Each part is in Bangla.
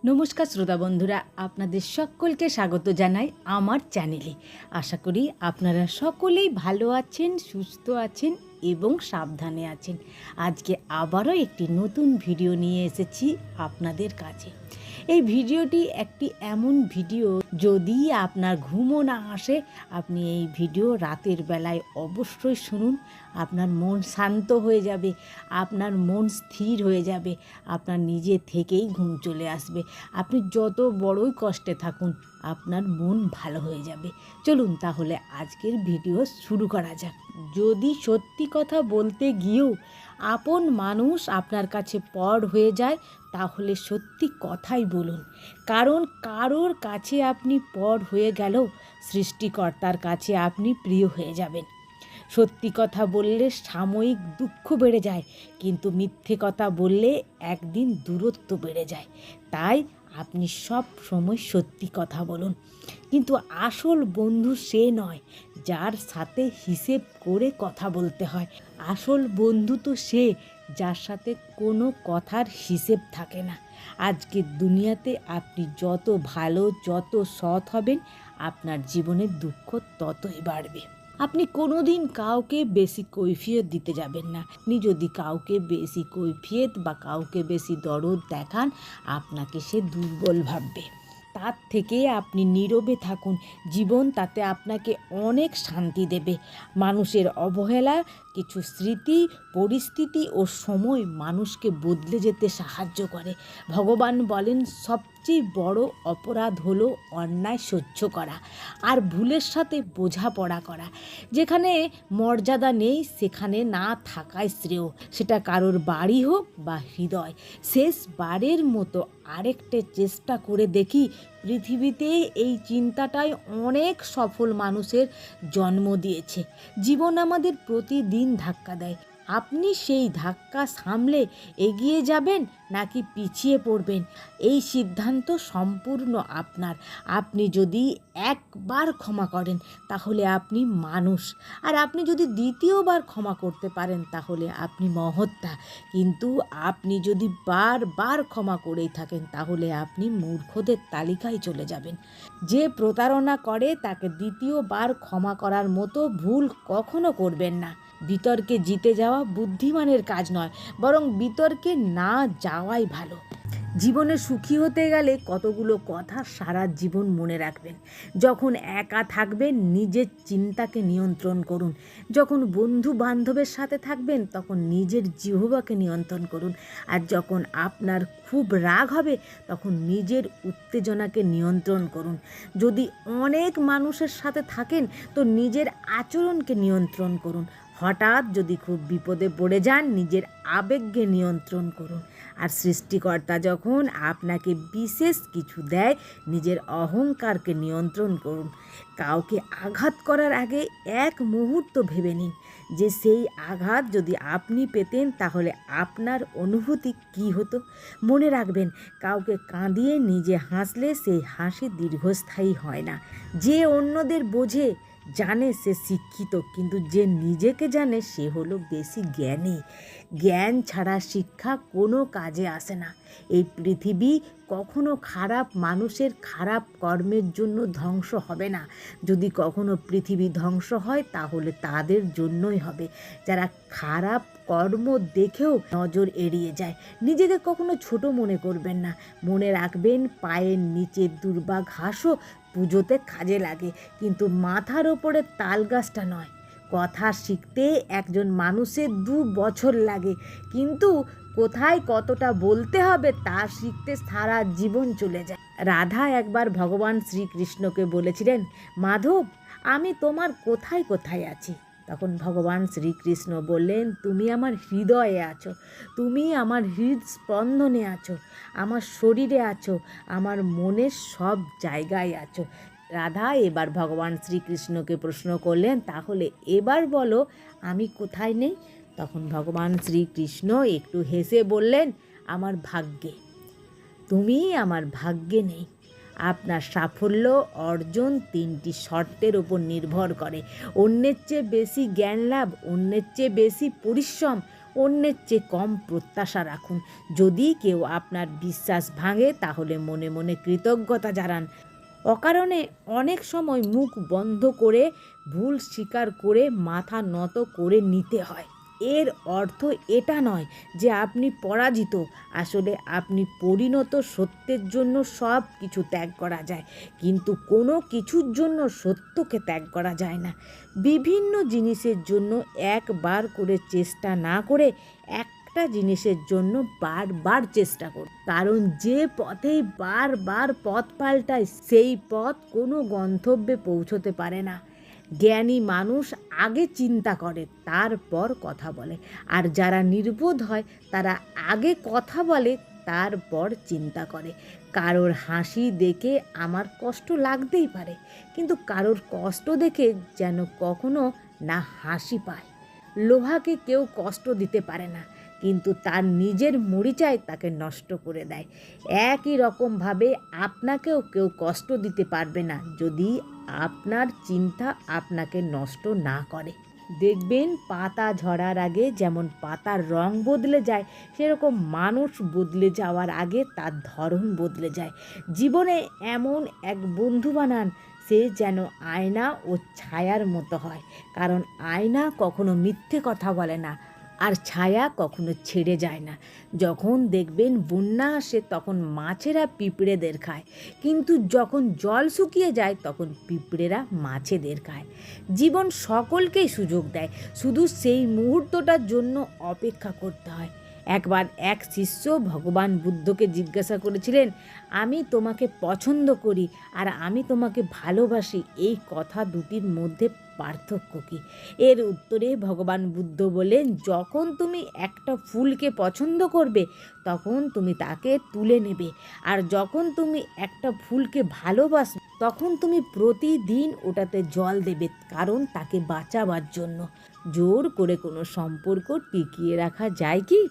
নমস্কার শ্রোতা বন্ধুরা, আপনাদের সকলকে স্বাগত জানাই আমার চ্যানেলে। আশা করি আপনারা সকলেই ভালো আছেন, সুস্থ আছেন এবং সাবধানে আছেন। আজকে আবারও একটি নতুন ভিডিও নিয়ে এসেছি আপনাদের কাছে। এই ভিডিওটি একটি এমন ভিডিও, যদি আপনার ঘুমও না আসে, আপনি এই ভিডিও রাতের বেলায় অবশ্যই শুনুন। আপনার মন শান্ত হয়ে যাবে, আপনার মন স্থির হয়ে যাবে, আপনার নিজে থেকেই ঘুম চলে আসবে। আপনি যত বড়ই কষ্টে থাকুন, আপনার মন ভালো হয়ে যাবে। চলুন তাহলে আজকের ভিডিও শুরু করা যাক। যদি সত্যি কথা বলতে গিয়েও আপন মানুষ আপনার কাছে পর হয়ে যায়, তাহলে সত্যি কথাই বলুন। কারণ কারোর কাছে আপনি পর হয়ে গেলেও সৃষ্টিকর্তার কাছে আপনি প্রিয় হয়ে যাবেন। সত্যি কথা বললে সাময়িক দুঃখ বেড়ে যায়, কিন্তু মিথ্যে কথা বললে একদিন দূরত্ব বেড়ে যায়। তাই আপনি সব সময় সত্যি কথা বলুন। কিন্তু আসল বন্ধু সে নয় যার সাথে হিসেব করে কথা বলতে হয়। আসল বন্ধু তো সে যার সাথে কোনো কথার হিসেব থাকে না। আজকের দুনিয়াতে আপনি যত ভালো, যত সৎ হবেন, আপনার জীবনের দুঃখ ততই বাড়বে। আপনি কোনো দিন কাউকে বেশি কৈফিয়ত দিতে যাবেন না। আপনি যদি কাউকে বেশি কৈফিয়ত বা কাউকে বেশি দরদ দেখান, আপনাকে সে দুর্বল ভাববে। তার থেকে আপনি নীরবে থাকুন। জীবন তাতে আপনাকে অনেক শান্তি দেবে। মানুষের অবহেলা, কিছু স্মৃতি, পরিস্থিতি ও সময় মানুষকে বদলে যেতে সাহায্য করে। ভগবান বলেন, সবচেয়ে বড় অপরাধ হলো অন্যায় সহ্য করা আর ভুলের সাথে বোঝাপড়া করা। যেখানে মর্যাদা নেই সেখানে না থাকাই শ্রেয়, সেটা কারোর বাড়ি হোক বা হৃদয়। শেষবারের মতো আরেকটা চেষ্টা করে দেখি। পৃথিবীতে এই চিন্তাটাই অনেক সফল মানুষের জন্ম দিয়েছে। জীবন আমাদের প্রতিদিন ধাক্কা দেয়। আপনি সেই ধাক্কা সামলে এগিয়ে যাবেন নাকি পিছিয়ে পড়বেন, এই সিদ্ধান্ত সম্পূর্ণ আপনার। আপনি যদি একবার ক্ষমা করেন তাহলে আপনি মানুষ, আর আপনি যদি দ্বিতীয়বার ক্ষমা করতে পারেন তাহলে আপনি মহত্তা। কিন্তু আপনি যদি বারবার ক্ষমা করেই থাকেন তাহলে আপনি মূর্খদের তালিকায় চলে যাবেন। যে প্রতারণা করে তাকে দ্বিতীয়বার ক্ষমা করার মতো ভুল কখনো করবেন না। বিতর্কে জিতে যাওয়া বুদ্ধিমানের কাজ নয়, বরং বিতর্কে না যাওয়াই ভালো। জীবনে সুখী হতে গেলে কতগুলো কথা সারা জীবন মনে রাখবেন। যখন একা থাকবেন নিজের চিন্তাকে নিয়ন্ত্রণ করুন। যখন বন্ধু বান্ধবের সাথে থাকবেন তখন নিজের জিহ্বাকে নিয়ন্ত্রণ করুন। আর যখন আপনার খুব রাগ হবে তখন নিজের উত্তেজনাকে নিয়ন্ত্রণ করুন। যদি অনেক মানুষের সাথে থাকেন তো নিজের আচরণকে নিয়ন্ত্রণ করুন। হঠাৎ যদি খুব বিপদে পড়ে যান, নিজের আবেগকে নিয়ন্ত্রণ করুন। আর সৃষ্টিকর্তা যখন আপনাকে বিশেষ কিছু দেয়, নিজের অহংকারকে নিয়ন্ত্রণ করুন। কাউকে আঘাত করার আগে এক মুহূর্ত ভেবে নিন যে সেই আঘাত যদি আপনি পেতেন তাহলে আপনার অনুভূতি কী হতো। মনে রাখবেন, কাউকে কাঁদিয়ে নিজে হাসলে সেই হাসি দীর্ঘস্থায়ী হয় না। যে অন্যদের বোঝে জানে সে শিক্ষিত, কিন্তু যে নিজেকে জানে সে হলো বেশি জ্ঞানী। জ্ঞান ছাড়া শিক্ষা কোনো কাজে আসে না। এই পৃথিবী কখনো খারাপ মানুষের খারাপ কর্মের জন্য ধ্বংস হবে না। যদি কখনো পৃথিবী ধ্বংস হয় তাহলে তাদের জন্যই হবে যারা খারাপ কর্ম দেখেও নজর এড়িয়ে যায়। নিজেকে কখনো ছোট মনে করবেন না। মনে রাখবেন, পায়ের নিচে দুর্বা ঘাসও পুজোতে কাজে লাগে, কিন্তু মাথার ওপরে তাল গাছটা নয়। কথা শিখতে একজন মানুষের 2 বছর লাগে, কিন্তু কোথায় কতটা বলতে হবে তা শিখতে সারা জীবন চলে যায়। রাধা একবার ভগবান শ্রীকৃষ্ণকে বলেছিলেন, মাধব, আমি তোমার কোথায় কোথায় আছি। তখন ভগবান শ্রীকৃষ্ণ বললেন, তুমি আমার হৃদয়ে আছো, তুমি আমার হৃদস্পন্দনে আছো, আমার শরীরে আছো, আমার মনের সব জায়গায় আছো। রাধা এবার ভগবান শ্রীকৃষ্ণকে প্রশ্ন করলেন, তাহলে এবার বলো আমি কোথায় নেই। তখন ভগবান শ্রীকৃষ্ণ একটু হেসে বললেন, আমার ভাগ্যে। তুমি আমার ভাগ্যে নেই। আপনার সাফল্য অর্জন 3টি শর্তের ওপর নির্ভর করে। অন্যের চেয়ে বেশি জ্ঞান লাভ, অন্যের চেয়ে বেশি পরিশ্রম, অন্যের চেয়ে কম প্রত্যাশা রাখুন। যদি কেউ আপনার বিশ্বাস ভাঙে তাহলে মনে মনে কৃতজ্ঞতা জানান। অকারণে অনেক সময় মুখ বন্ধ করে ভুল স্বীকার করে মাথা নত করে নিতে হয়। এর অর্থ এটা নয় যে আপনি পরাজিত, আসলে আপনি পরিণত। সত্যের জন্য সব কিছু ত্যাগ করা যায়, কিন্তু কোনো কিছুর জন্য সত্যকে ত্যাগ করা যায় না। বিভিন্ন জিনিসের জন্য একবার করে চেষ্টা না করে একটা জিনিসের জন্য বারবার চেষ্টা করুন, কারণ যে পথেই বারবার পথ পাল্টায় সেই পথ কোনো গন্তব্যে পৌঁছতে পারে না। জ্ঞানী মানুষ আগে চিন্তা করে তারপর কথা বলে, আর যারা নির্বোধ হয় তারা আগে কথা বলে তারপর চিন্তা করে। কারোর হাসি দেখে আমার কষ্ট লাগতেই পারে, কিন্তু কারোর কষ্ট দেখে যেন কখনো না হাসি পায়। লোহাকে কেউ কষ্ট দিতে পারে না, কিন্তু তার নিজের মরিচায় তাকে নষ্ট করে দেয়। একই রকমভাবে আপনাকেও কেউ কষ্ট দিতে পারবে না যদি আপনার চিন্তা আপনাকে নষ্ট না করে। দেখবেন পাতা ঝরার আগে যেমন পাতার রং বদলে যায়, সেরকম মানুষ বদলে যাওয়ার আগে তার ধরন বদলে যায়। জীবনে এমন এক বন্ধু বানান সে যেন আয়না ও ছায়ার মতো হয়, কারণ আয়না কখনো মিথ্যে কথা বলে না, আর ছায়া কখনো ছেড়ে যায় না। যখন দেখবেন বন্যা আসে তখন মাছেরা পিঁপড়েদের খায়, কিন্তু যখন জল শুকিয়ে যায় তখন পিঁপড়েরা মাছেদের খায়। জীবন সকলকেই সুযোগ দেয়, শুধু সেই মুহূর্তটার জন্য অপেক্ষা করতে হয়। একবার এক শিষ্য ভগবান বুদ্ধকে জিজ্ঞাসা করেছিলেন, আমি তোমাকে পছন্দ করি আর আমি তোমাকে ভালোবাসি, এই কথা দুটির মধ্যে পার্থক্য কী? এর উত্তরে ভগবান বুদ্ধ বলেন, যখন তুমি একটা ফুলকে পছন্দ করবে তখন তুমি তাকে তুলে নেবে, আর যখন তুমি একটা ফুলকে ভালোবাসবে তখন তুমি প্রতিদিন ওটাতে জল দেবে, কারণ তাকে বাঁচাবার জন্য। জোর করে কোনো সম্পর্ক টিকিয়ে রাখা যায় কি?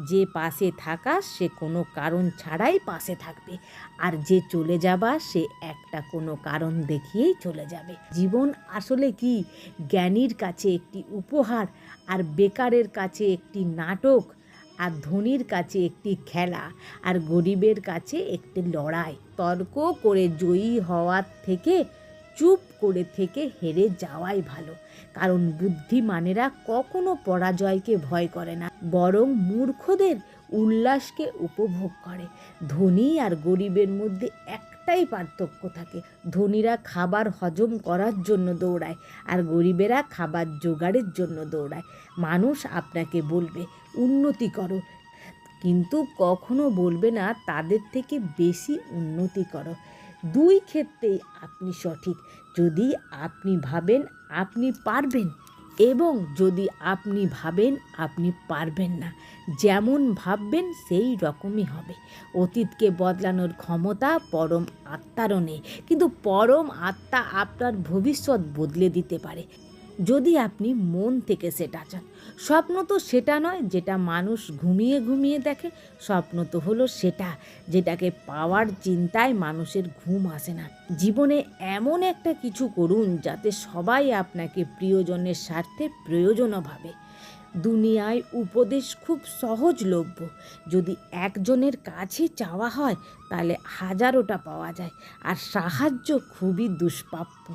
যে পাশে থাকা সে কোনো কারণ ছাড়াই পাশে থাকবে, আর যে চলে যাবা সে একটা কোনো কারণ দেখিয়েই চলে যাবে। জীবন আসলে কি? জ্ঞানীর কাছে একটি উপহার, আর বেকারের কাছে একটি নাটক, আর ধনীর কাছে একটি খেলা, আর গরিবের কাছে একটি লড়াই। তর্ক করে জয়ী হওয়ার থেকে চুপ করে থেকে হেরে যাওয়াই ভালো, কারণ বুদ্ধিমানেরা কখনো পরাজয়কে ভয় করে না, বরং মূর্খদের উল্লাসকে উপভোগ করে। ধনী আর গরিবের মধ্যে একটাই পার্থক্য থাকে, ধনীরা খাবার হজম করার জন্য দৌড়ায় আর গরিবেরা খাবার জোগাড়ের জন্য দৌড়ায়। মানুষ আপনাকে বলবে উন্নতি করো, কিন্তু কখনো বলবে না তাদের থেকে বেশি উন্নতি করো। দুই ক্ষেত্রেই আপনি সঠিক, যদি আপনি ভাবেন আপনি পারবেন, এবং যদি আপনি ভাবেন আপনি পারবেন না। যেমন ভাববেন সেই রকমই হবে। অতীতকে বদলানোর ক্ষমতা পরম আত্মারও নেই, কিন্তু পরম আত্মা আপনার ভবিষ্যৎ বদলে দিতে পারে, যদি আপনি মন থেকে সেটা চান। স্বপ্ন তো সেটা নয় যেটা মানুষ ঘুমিয়ে ঘুমিয়ে দেখে, স্বপ্ন তো হলো সেটা যেটাকে পাওয়ার চিন্তায় মানুষের ঘুম আসে না। জীবনে এমন একটা কিছু করুন যাতে সবাই আপনাকে প্রিয়জনের স্বার্থে প্রয়োজনও ভাবে। দুনিয়ায় উপদেশ খুব সহজলভ্য, যদি একজনের কাছে চাওয়া হয় তাহলে হাজারোটা পাওয়া যায়, আর সাহায্য খুবই দুষ্প্রাপ্য।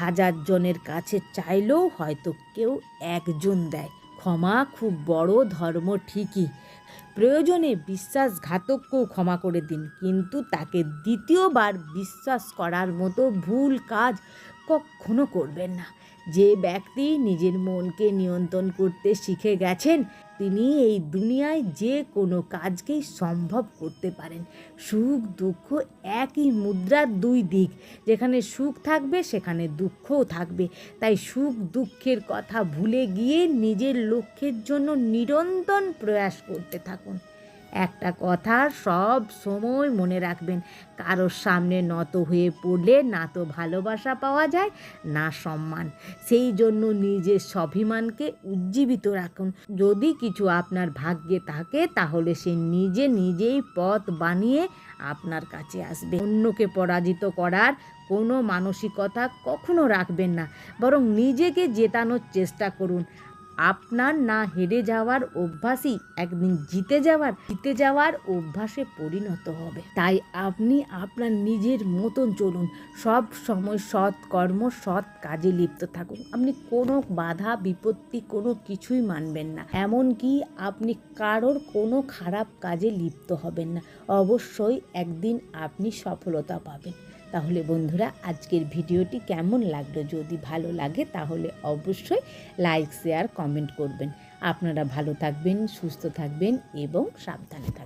হাজার জনের কাছে চাইলেও হয়তো কেউ একজন দেয়। ক্ষমা খুব বড় ধর্ম ঠিকই, প্রয়োজনে বিশ্বাসঘাতককেও ক্ষমা করে দিন, কিন্তু তাকে দ্বিতীয়বার বিশ্বাস করার মতো ভুল কাজ কখনো করবেন না। যে ব্যক্তি নিজের মনকে নিয়ন্ত্রণ করতে শিখে গেছেন তিনি এই দুনিয়ায় যে কোনো কাজকেই সম্ভব করতে পারেন। সুখ দুঃখ একই মুদ্রার দুই দিক, যেখানে সুখ থাকবে সেখানে দুঃখও থাকবে। তাই সুখ দুঃখের কথা ভুলে গিয়ে নিজের লক্ষ্যের জন্য নিরন্তর প্রয়াস করতে থাকুন। একটা কথা সব সময় মনে রাখবেন, কারোর সামনে নত হয়ে পড়লে না তো ভালোবাসা পাওয়া যায় না সম্মান। সেই জন্য নিজের স্বাভিমানকে উজ্জীবিত রাখুন। যদি কিছু আপনার ভাগ্যে থাকে তাহলে সে নিজেই পথ বানিয়ে আপনার কাছে আসবে। অন্যকে পরাজিত করার কোনো মানসিকতা কখনো রাখবেন না, বরং নিজেকে জেতানোর চেষ্টা করুন। আপনার না হেরে যাওয়ার অভ্যাসই একদিন জিতে যাওয়ার অভ্যাসে পরিণত হবে। তাই আপনি আপনার নিজের মতন চলুন, সব সময় সৎ কর্ম সৎ কাজে লিপ্ত থাকুন। আপনি কোনো বাধা বিপত্তি কোনো কিছুই মানবেন না, এমনকি আপনি কারোর কোনো খারাপ কাজে লিপ্ত হবেন না। অবশ্যই একদিন আপনি সফলতা পাবেন। তাহলে বন্ধুরা, আজকের ভিডিওটি কেমন লাগলো? যদি ভালো লাগে তাহলে অবশ্যই লাইক শেয়ার কমেন্ট করবেন। আপনারা ভালো থাকবেন, সুস্থ থাকবেন এবং সাবধানে থাকবেন।